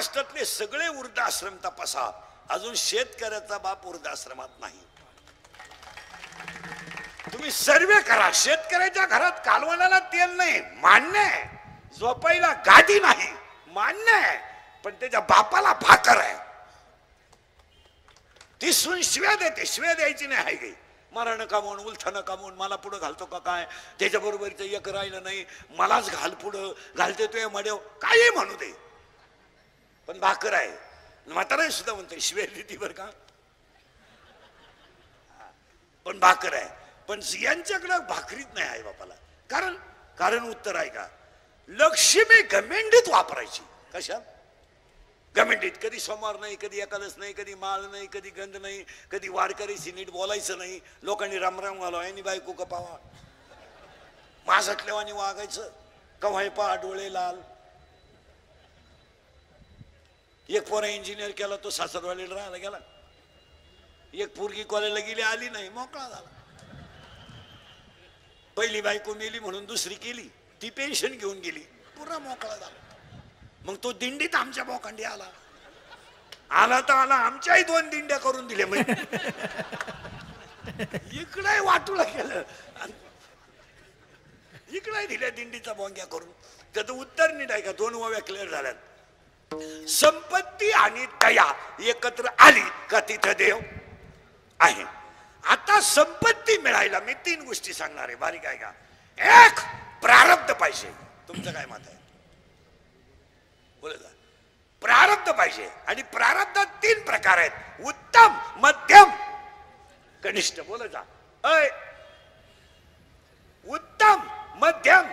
महाराष्ट्रातले सगळे वृद्धाश्रम तपासा, अजून शेतकऱ्याचा बाप वृद्धाश्रमात नाही. तुम्ही सर्वे करा. शेतकऱ्याच्या घरात कालवणाला तेल नाही, मान्य आहे. झोपायला गादी नाही, मान्य आहे. पण त्याच्या बापाला भाकर आहे. ती सून शिव्या देते, शिव्या द्यायची नाही आहे गे. मला नका म्हणून, उलथा नका म्हणून, मला पुढं घालतो का काय, त्याच्या बरोबरचं एक राहिलं नाही, मलाच घाल पुढं, घालते तो मड्याव, काही म्हणू दे, पण भाकर आहे. म्हातारा सुद्धा म्हणते शिव्या देते बरं का, पण भाकर आहे. पण यांच्याकडे भाकरीच नाही आहे बापाला. कारण कारण उत्तर आहे का, लक्ष्मी गमेंडीत वापरायची. कशा गमेंडीत? कधी सोमवार नाही, कधी एकादश नाही, कधी माळ नाही, कधी गंध नाही, कधी वारकरीशी नीट बोलायचं नाही. लोकांनी रामराम घालावा, यांनी बायको कपावा, मासटलेवानी वागायचं. कव्हाय पा डोळे लाल. एक पोरा इंजिनियर केला, तो सासरवाडीला राहायला गेला. एक पोरगी कॉलेजला गेली, आली नाही, मोकळा झाला. पहिली बायको मेली म्हणून दुसरी केली, ती पेन्शन घेऊन गेली, पुरा मोकळा झाला. मग तो दिंडीत आमच्या बोकांडी आला. आला तर आला, आमच्याही 2 दिंड्या करून दिल्या. इकडे वाटूला केलं, इकडे दिल्या दिंडीचा बोंग्या करून. त्याचं उत्तर नीट आहे का? 2 ओव्या क्लिअर झाल्यात. संपत्ती आणि दया एकत्र आली का तिथं देव आहे. आता संपत्ती मिळायला मी 3 गोष्टी सांगणार आहे, बारीक आहे का. 1, प्रारब्ध पाहिजे. तुमचं काय मत आहे? बोला. प्रारब्ध पाहिजे. आणि प्रारब्धात 3 प्रकार आहेत, उत्तम, मध्यम, कनिष्ठ. बोला जा. उत्तम, मध्यम,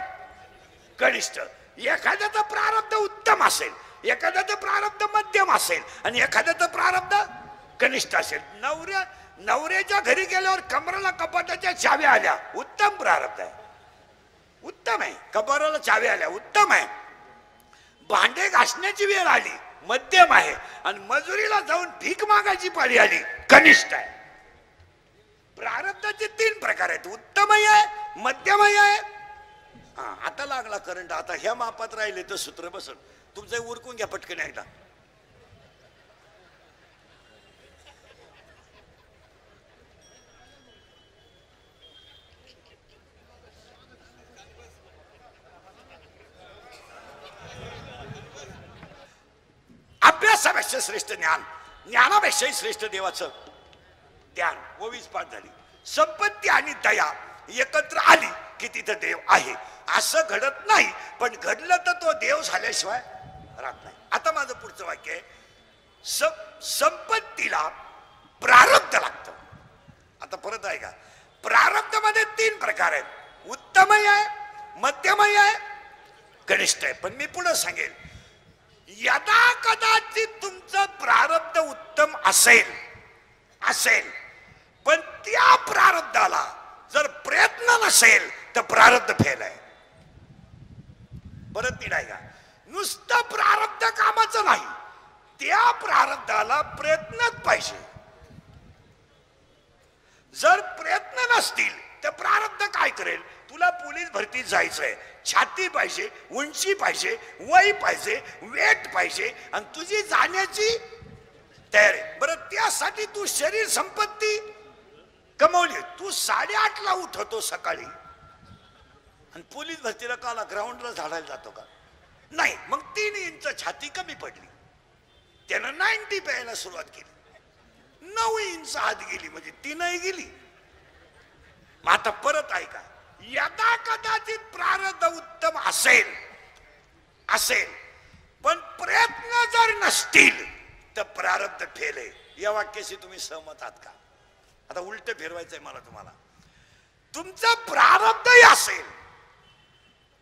कनिष्ठ. एखाद्याचं प्रारब्ध उत्तम असेल, एखाद्याचं प्रारब्ध मध्यम असेल, आणि एखाद्याचं प्रारब्ध कनिष्ठ असेल. नवऱ्याच्या घरी गेल्यावर कमराला कपाटाच्या चाव्या आल्या, उत्तम प्रारब्ध आहे, उत्तम आहे. कपाराला चाव्या आल्या, उत्तम आहे. भांडे घासण्याची वेळ आली, मध्यम आहे. आणि मजुरीला जाऊन भीक मागायची पाळी आली, कनिष्ठ आहे. प्रारब्धाचे 3 प्रकार आहेत, उत्तमही आहे, मध्यमही आहे. आता लागला करंट. आता ह्या मापात राहिले तर सूत्र बसल. तुमचं उरकून घ्या पटकन एकदा. अभ्यासापेक्षा श्रेष्ठ ज्ञान, ज्ञानापेक्षाही श्रेष्ठ देवाचं ध्यान. 22 पाठ झाली. संपत्ती आणि दया एकत्र आली की तिथं देव आहे. असं घडत नाही, पण घडलं तर तो देव झाल्याशिवाय राहत नाही. आता माझं पुढचं वाक्य आहे, संपत्तीला प्रारब्ध लागतं. आता परत आहे का, प्रारब्ध मध्ये 3 प्रकार आहेत, उत्तमही आहे, मध्यमही आहे, कनिष्ठ आहे. पण मी पुढे सांगेल, यदा कदाचित तुमचं प्रारब्ध उत्तम असेल पण त्या प्रारब्धाला जर प्रयत्न नसेल तर प्रारब्ध फेल आहे. परत नाही का, नुसतं प्रारब्ध कामाचं नाही, त्या प्रारब्धाला प्रयत्नच पाहिजे. जर प्रयत्न नसतील तर प्रारब्ध काय करेल? तुला पोलीस भरतीत जायचंय, छाती पाहिजे, उंची पाहिजे, वय पाहिजे, वेट पाहिजे, आणि तुझी जाण्याची तयारी. बरं, त्यासाठी तू शरीर संपत्ती कमवली. तू 8:30ला उठतो सकाळी आणि पोलीस भरतीला काला ग्राउंडला झाडायला जातो का? नाही. मग 3 इंच छाती कमी पडली, त्यानं 90 प्यायला सुरुवात केली, 9 इंच आत गेली, म्हणजे 3ही गेली. मग आता परत ऐका, यदा कदाचित प्रारब्ध उत्तम असेल पण प्रयत्न जर नसतील तर प्रारब्ध फेल आहे. या वाक्याशी तुम्ही सहमत आहात का? आता उलट फिरवायचंय मला तुम्हाला. तुमचं प्रारब्धही असेल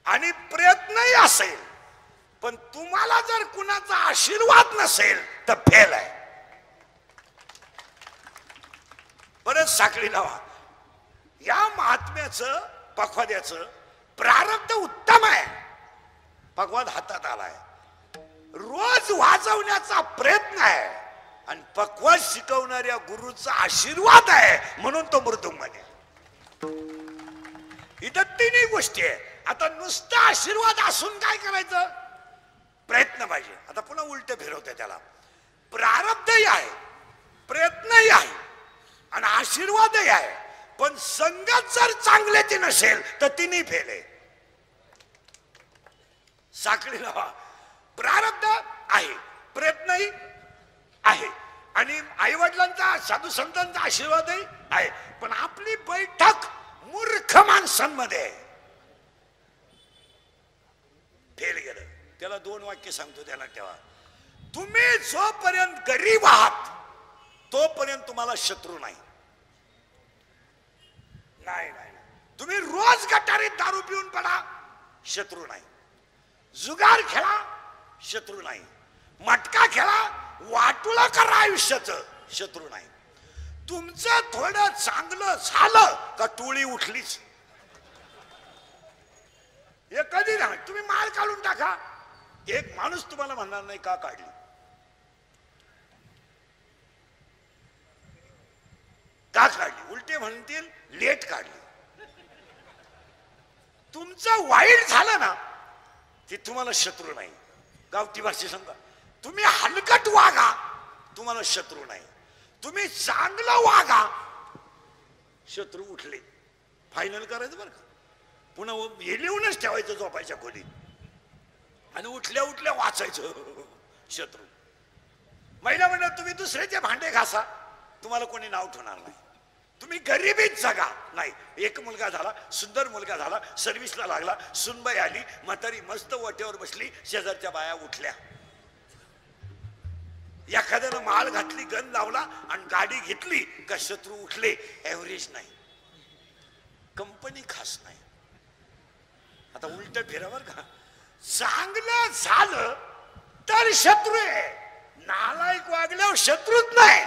आणि प्रयत्नही असेल, पण तुम्हाला जर कुणाचा आशीर्वाद नसेल तर फेल आहे. परत साखळी लावा. या महात्म्याचं, पखवाद्याचं प्रारब्ध उत्तम आहे, पखवाद हातात आलाय, रोज वाजवण्याचा प्रयत्न आहे, आणि पखवाद शिकवणाऱ्या गुरुचा आशीर्वाद आहे म्हणून तो मृदुंग आहे. इथं 3ही गोष्टी आहे. आता नुसता आशीर्वाद असून काय करायचं? प्रयत्न पाहिजे. आता पुन्हा उलट फिरवते त्याला. प्रारब्धही आहे, प्रयत्नही आहे आणि आशीर्वादही आहे, पण संगत जर चांगल्याची नसेल तर तिन्ही फेल आहे. साखळी लावा. प्रारब्ध आहे, प्रयत्नही आहे आणि आई वडिलांचा साधू संतांचा आशीर्वादही आहे, पण आपली बैठक मूर्ख माणसांमध्ये फेल गेलं. त्याला 2 वाक्य सांगतो, त्याला ठेवा. तुम्ही जोपर्यंत गरीब आहात तोपर्यंत तुम्हाला शत्रू नाही. नाही नाही, तुम्ही रोज गटारीत दारू पिऊन पडा, शत्रू नाही. जुगार खेळा, शत्रू नाही. मटका खेळा, वाटुळा करा आयुष्याचं, शत्रू नाही. तुमचं थोडं चांगलं झालं का टोळी उठलीच. हे कधी नाही. तुम्ही माल काढून टाका, एक माणूस तुम्हाला म्हणणार नाही का काढली. का काढली, उलटे म्हणतील लेट काढली. तुमचं वाईट झालं ना ते तुम्हाला शत्रू नाही. गावठी भाषे सांगा, तुम्ही हलकट वागा, तुम्हाला शत्रू नाही. तुम्ही चांगलं वागा, शत्रू उठले. फायनल करायचं बरं का. पुन्हा हे लिहूनच ठेवायचं झोपायच्या खोलीत आणि उठल्या उठल्या वाचायचं शत्रू. महिला म्हणतात तुम्ही दुसऱ्याचे भांडे घासा, तुम्हाला कोणी नाव ठेवणार नाही. तुम्ही गरिबीत जगा. नाही, एक मुलगा झाला, सुंदर मुलगा झाला, सर्व्हिसला लागला, सुनबाई आली, म्हातारी मस्त वाट्यावर बसली, शेजारच्या बाया उठल्या. एखाद्यानं माळ घातली, गन लावला आणि गाडी घेतली का शत्रू उठले. ऍव्हरेज नाही, कंपनी खास नाही. आता उलट फिरावर का. चांगलं झालं तर शत्रू आहे, नालायक वागल्यावर शत्रूच नाही.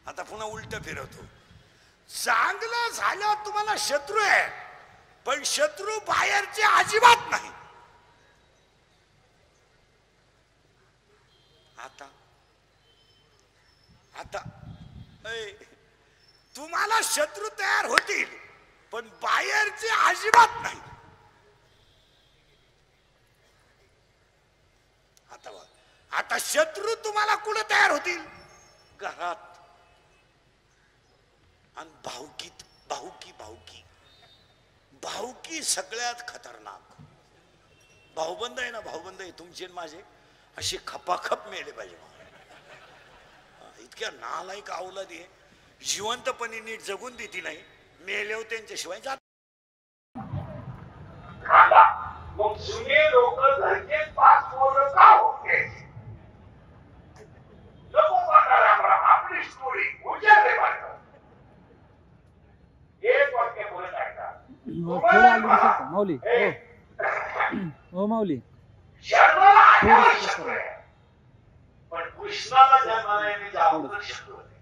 आता पुन्हा उलट फिरवतो. चांगलं झाल्यावर तुम्हाला शत्रू आहे, पण शत्रू बाहेरचे अजिबात नाही. आता आता तुम्हाला शत्रू तयार होतील, पण बाहेरचे अजिबात नाही. आता शत्रू तुम्हाला कुठे तयार होतील, घरात. आणि भावकीत, भावकी भावकी भावकी सगळ्यात खतरनाक. भाऊबंद आहे ना, भाऊबंद आहे तुमचे माझे, असे खपाखप मेले पाहिजे. इतक्या नालायक अवलादी आहे, जिवंतपणे नीट जगून देती नाही, मेलेव त्यांच्याशिवाय जात. मग जुने लोक घरचे 5 पोरं का होते, आपली स्टोरी उजाडे मारतात. एक वाक्य बोलत ऐका माऊली. हो माऊली. जन्माला आल्यावर शत्रू आहे, पण कृष्णाला जन्माला येण्याच्या अगोदर शत्रू होते.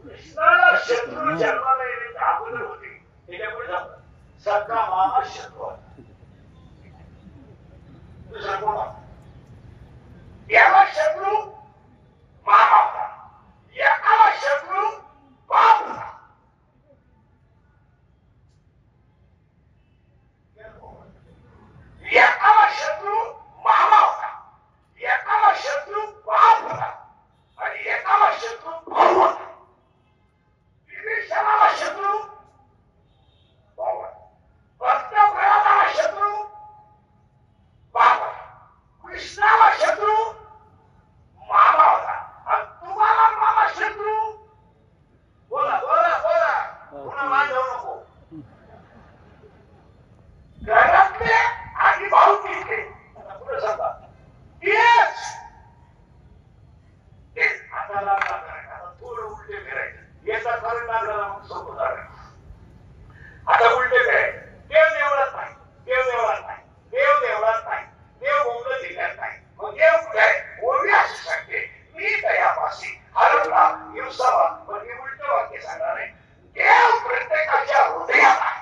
कृष्णाला शत्रू जन्माला येण्याच्या अगोदर होते. त्याच्यापुढे सख्खा मामा शत्रू होता. दुसरा कोण होता, याला शत्रू मामा होता, एकाला शत्रू बाप होता. एकाला शत्रू मामा होता, एकाला शत्रू बाप होता आणि एकाला शत्रू भाऊ होता. विभीषणाला शत्रू भाऊ होता, भक्तप्रल्हादाला शत्रू बाप होता, कृष्णाला शत्रू मामा होता. आणि तुम्हाला मामा शत्रू. बोला बोला बोला, पुन्हा मान जाऊ नको. घरातले आणि भाऊ तिथे पुढे सांगा तेच. आता थोडं उलटे फिरायचं, याचा कारण लागला मग सोपं झालं. आता उलटे फिरायचं. देव देवळात नाही, देव देवळात नाही, देव देवळात नाही, देव बोंगलं दिल्यात नाही. मग देव कुठे ओवी असू शकते, मी दयापासी हरवला हिंसावा. पण मी उलट वाक्य सांगणार नाही. देव प्रत्येकाच्या हृदयात आहे.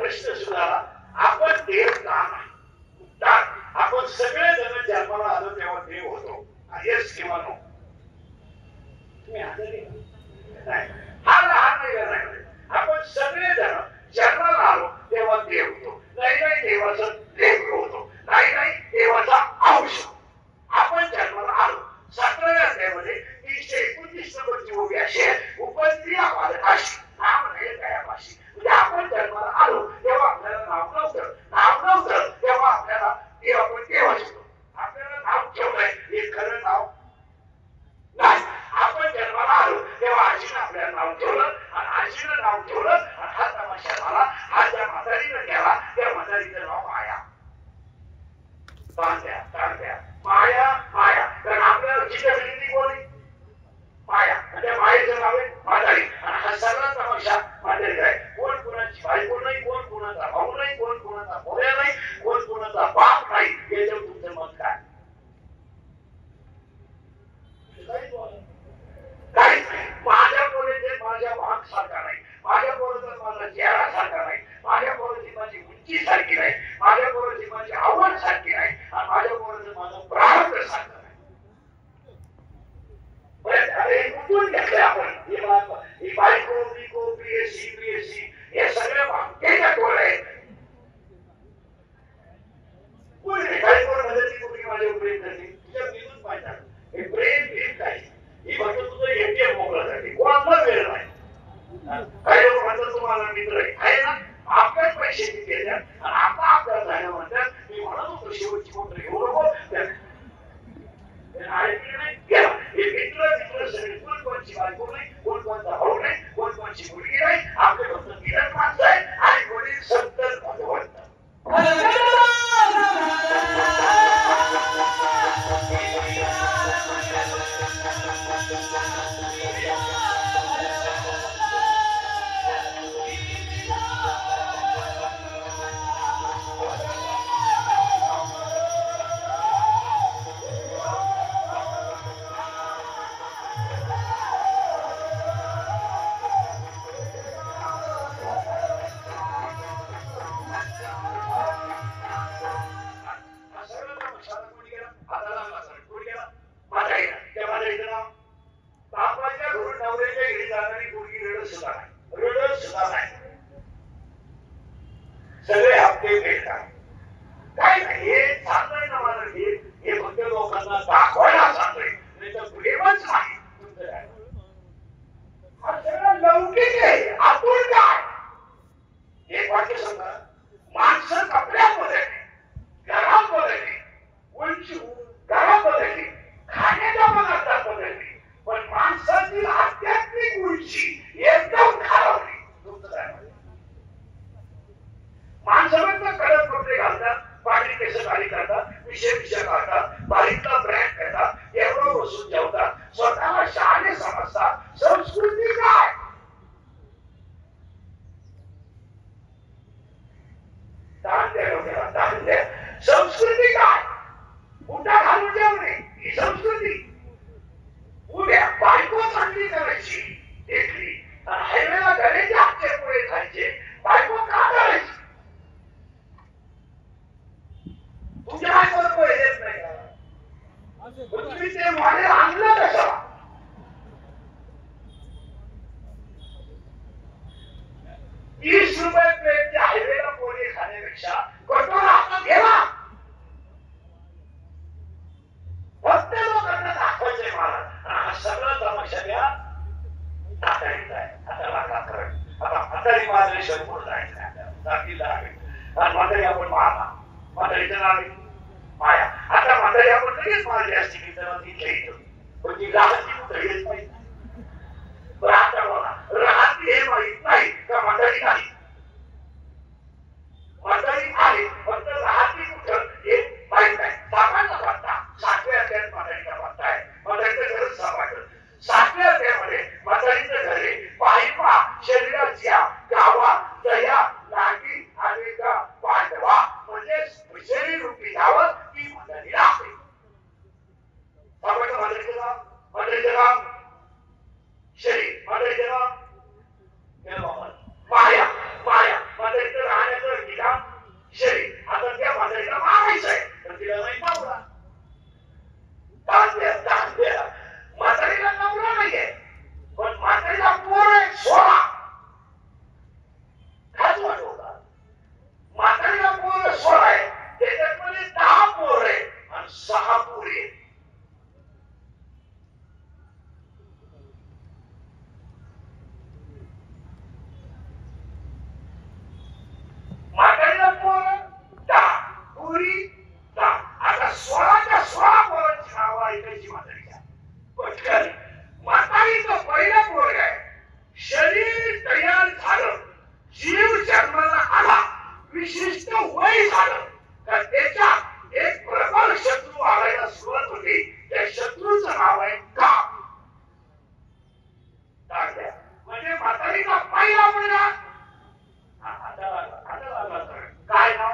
प्रश्न सुधारला, आपण देव का नाही? आपण सगळे जण जन्माला आलो तेव्हा देव होतो. येस किंवा नो? तुम्ही आजारी नाही, हा लहान नाही. आपण सगळे जण जन्माला आलो तेव्हा देव होतो. नाही देवाचं लेकरू होतो. नाही देवाचा अंश. आपण जन्माला आलो 17व्या अध्यायामध्ये 329 नंबरची ओवी अशी आहे, उपस्त्रिया बालकाशी नाम नाही दयापाशी. म्हणजे आपण जन्माला आलो तेव्हा आपल्याला नाव नव्हतं तेव्हा आपल्याला आपण देवाच होतो. आपल्याला नाव ठेवलंय हे खरं नाव नाही. आपण जन्माला आलो तेव्हा आजीनं आपल्याला नाव ठेवलं आणि आजीनं नाव ठेवलं आणि हा तमाशा झाला. हा ज्या म्हातारीनं केला त्या म्हातारीचं नाव माया. तांत्या माया. कारण आपल्याला चित्रकलेची कोणी माया, त्या मायेचं नाव आहे म्हातारी. आणि हा सगळा तमाशा म्हातारी आहे. कोण कोणाची बायको नाही, कोण कोणाचा भाऊ नाही, कोण कोणाचा पोऱ्या नाही, कोण कोणाचा बाप नाही. याच्यावर तुमचं मत काय? काहीच नाही. माझ्या पोरीचे माझ्या भाग सारखा नाही, माझ्या पोराचा माझा चेहरा सारखा नाही, माझ्या पोराची माझी उंची सारखी नाही, माझ्या पोराची माझी आवड सारखी नाही, आणि माझ्या पोराचं माझं प्रारंभ सारखं नाही. अरे कुठून घेतलंय आपण? ही बायको बिको बीएससी हे सगळे भागतेच्या टोळ आहेत. कोणी नाही. काही कोण म्हणत ती कुठली माझ्यावर प्रेम करते, तुझ्या बिलून पाहिजे हे प्रेम भीम काही. ही फक्त तुझं एटीएम मोकळ्यासाठी, कोणाला वेळ नाही. काही लोक म्हणतात तुम्हाला मित्र आहे ना, आपल्याच पैसे केले आणि आता आपल्याला झालं म्हणतात. मी म्हणत होतो शेवटची कोणतरी घेऊ नको मित्र सगळे. कोण कोणची बायको नाही, कोण कोणचा भाऊ नाही, कोण कोणची मुलगी नाही. आपले फक्त मिळत माणसं आहे आणि वडील संत भगवंत. सगळे हप्ते फेडतात. काय नाही, हे सांगतोय ना मला, हे फक्त लोकांना दाखवायला सांगतोय, नाही तर प्रेमच नाही. हा सगळं लौकिक आहे. आपण काय एक वाक्य सांगा. माणसं कपड्यात बदलली, घरात बदलली, उंची घरात बदलली, खाण्याच्या पदार्थात बदलली, पण माणसाची आध्यात्मिक उंची एकदम खालावली. तुमचं काय म्हणणं? माणसाला कडक कपडे घालतात, पाणी केस खाली करतात, विषय काढतात, बारीकला ब्रँड करतात, एवढं बसून जेवतात, स्वतःला शहाणे समजतात. संस्कृती काय? दान द्या. संस्कृती काय? उठा घालून जेवणे ही संस्कृती. उद्या बायको चांगली करायची देखली, हायवेला घराचे हातचे पोळे खायचे, बायको का करायची? तुमच्या बायकोला पोळे देत नाही का? तुम्ही ते मॉडेल आणलं कशाला? 30 रुपये प्लेटच्या हायवेला पोळे खाण्यापेक्षा कटोरा हातात घ्या. फक्त लोकांना दाखवायचंय मला. हा सगळं तमाशा घ्या. म्हातारीचा आहे, आता लागा करत. आता म्हातारी मार्गेश्वर पुढे जायचं आहे, जातीला आहे. आणि म्हातारी आपण मारला, म्हातारीचं नाव आहे माया. आता म्हातारी आपण लगेच मारली असती की त्याला तिथे येतो, पण ती राहती कुठं येत नाही. राहता बघा, राहती हे माहित नाही का म्हातारी नाही. म्हातारी आहे, फक्त राहती कुठं हे माहित नाही. सापाचा पत्ता 7व्या अध्यायात म्हातारीचा पत्ता आहे. म्हातारीचं घरच सापाचं. 7व्या अध्यायामध्ये म्हातारीचं घर आहे. पाहिपा शरीराच्या गावा दया लागी आणि पांडवा म्हणजे शरीर रूपी गावं ती म्हातारी राहते. सापाचं म्हातारीचं नाव शरीर, म्हातारीचं नाव माया. विशिष्ट वय झालं तर त्याच्यात एक प्रबळ शत्रू आणायला सुरुवात होते. त्या शत्रूचं नाव आहे काम. म्हणजे म्हातारीचा पहिला मुलगा काय ना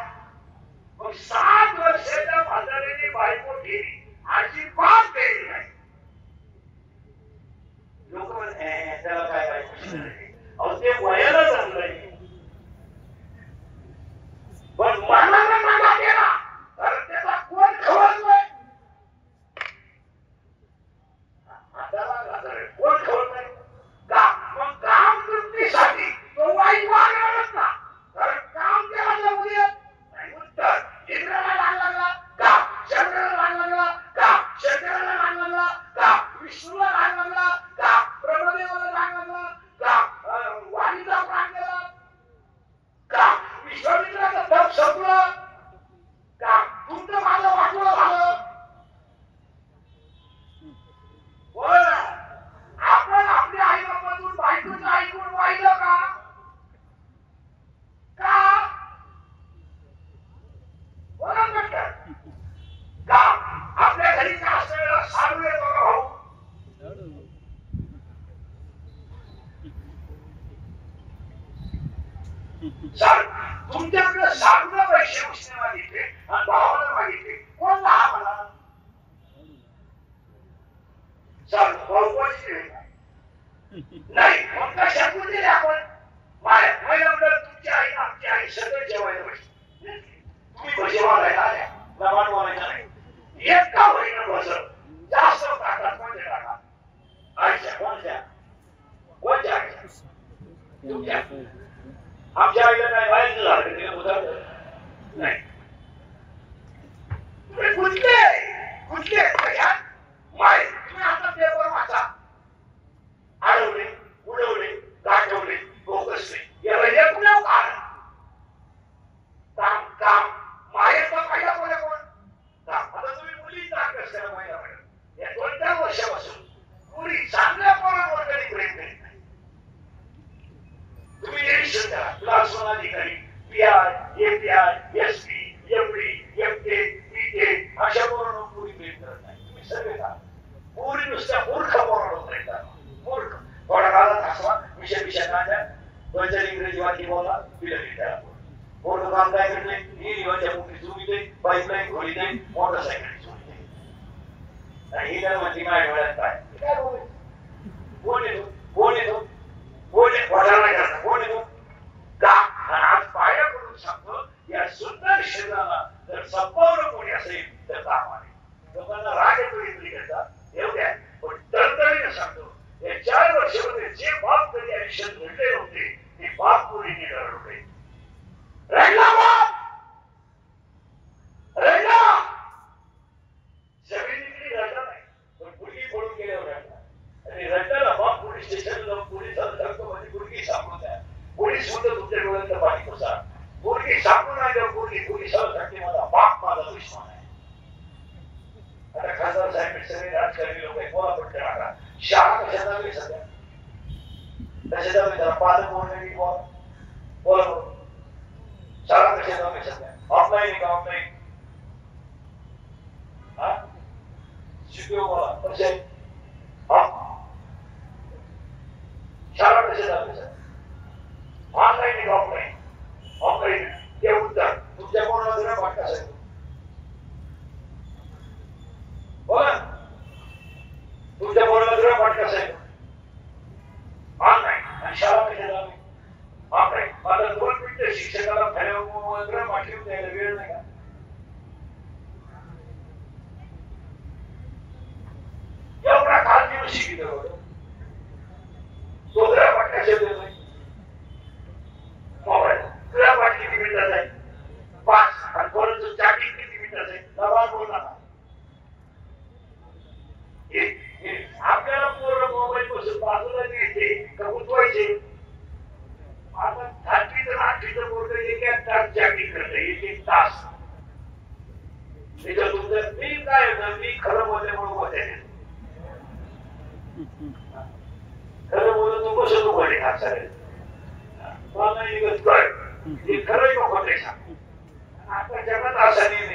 मग 7 वर्षाच्या म्हातारीने बायको केली अजिबात केली नाही. लोक म्हणतात त्याला काय बायको ते वयाला चांगलं पण मनाला नागा केला तर त्याचा कोण खवळतोय? कोण खवळतोय? मग काम तृप्तीसाठी तो वाईट वागणारच ना. कारण काम त्याला जाऊ दे नाही. उत्तर इंद्राला लाग लागला का, चंद्राला लाग लागला का, चंद्राला लाग लागला का, विष्णूला लाग लागला का, ब्रह्मदेवाला लाग लागला का, वाणीचा प्राण गेला का, विश्वामित्राचं तप संपलं का, तुमचं माझं वाटलं झालं. आपण आपल्या आई बापातून बायकोचं ऐकून पाहिलं का? का आपल्या घरी का असलेला साधू येतो का भाऊ? तुमच्याकडे साधूला पैसे उसने मागितले आणि भावाला मागितले. कोण लहा मला नाही. मग कशातून दिले आपण? तुमची आई आमची आई सगळं जेवायला बसली. तुम्ही भजे वाढायला आल्या लबाड वाढायचा नाही. एक का होईना बसत जास्त टाका. कोणत्या टाका? आईच्या कोणत्या कोणत्या आईच्या? तुमच्या. आमच्या आईला काय व्हायचं झालं तिला उदाहरण नाही. तुम्ही कुठले कुठले माय तुम्ही आता पेपर वाचा. अडवले उडवले गाठवले बोगसले याला एक नाव कारण काम काम मायेचा फायदा कोणा कोण काम. आता तुम्ही मुली जात असताना महिला मॅडम या 2-4 वर्षापासून मुली चांगल्या पोरांवर कधी प्रेम करीत नाही. तुम्ही निरीक्षण करा. क्लास 1 अधिकारी पीआय एपीआय एसपी एमडी एमटे पीटे अशा पोरांवर मुली प्रेम करत नाही. तुम्ही सर्व करा. पोरी नुसत्या मूर्ख पोरांवर प्रेम करा. मूर्ख थोडा काळात हसवा विषय विषयाच्या 2-4 इंग्रजी वाक्य बोला पिलरी करा. मोठं काम काय करते? ही योजना मोठी चुकी दे, पाईपलाईन खोली दे, मोटरसायकल चुकी दे. ही काय म्हणते काय वेळात काय काय बोल कोण येतो कोण येतो कोण कोण येतो का? आज पाया करून सांगतो या सुंदर शरीराला जर संपवलं कोणी असेल तर काम आहे. लोकांना राग येतो इतकी करतात एवढ्या पण तळतळीने सांगतो या 4 वर्षामध्ये जे बाप कधी आयुष्यात घडले होते ते बाप मुलीने रडवले. रडला बाप रडला. जमिनीकडे रडला नाही पण मुलगी पळून गेल्यावर रडला. आणि रडताना बाप पोलीस स्टेशनला जाऊन पोलिसांना सांगतो माझी मुलगी सापडून द्या. पोलीस म्हणतो तुमच्या डोळ्यातलं पाणी पुसा. मुलगी सापडून आल्यावर पोलिसाला सांगते माझा बाप माझा दुश्मन आहे. आता खासदार साहेब सगळे राजकारणी लोक आहेत. बोला पडते मला शाळा कशा जावे सध्या कशा जावे त्याला पालक बोलणे बोला शाळा कशा जावे सध्या ऑफलाईन का ऑफलाईन शिकव बोला कसे शाळा कशा जावे सध्या ऑनलाईन का ऑफलाईन ऑफलाईन ते उत्तर तुमच्या कोणाला जरा वाटत असेल बोला तुमच्या बोर्डाला जरा वाटत असेल ऑनलाईन आणि शाळा कशा जावे ऑफलाईन. आता 2 मिनिटं शिक्षकाला फॅलेवर पाठवून द्यायला वेळ नाही का? एवढा काल दिवस शिकित तो जरा वाटत असेल मोबाईल तुला वाट किती मिनिटाचा आहे 5 आणि कोणाचं चॅटिंग किती मिनिटाचं आहे दबा बोलला ना. आपल्याला पूर्ण मोबाईल पासून बाजूला द्यायचे का उठवायचे. आता 7वी तर 8वीचं पोरग 1 तास चॅटिंग करतं 1 तास. त्याच्यात तुमचं मी काय होतं मी खरं बोलल्यामुळे बोलते खरं बोलत तू कसं तू बोले हा सगळे मला नाही हे खरं आहे का खोटं आहे सांग. आता जगात असा निर्णय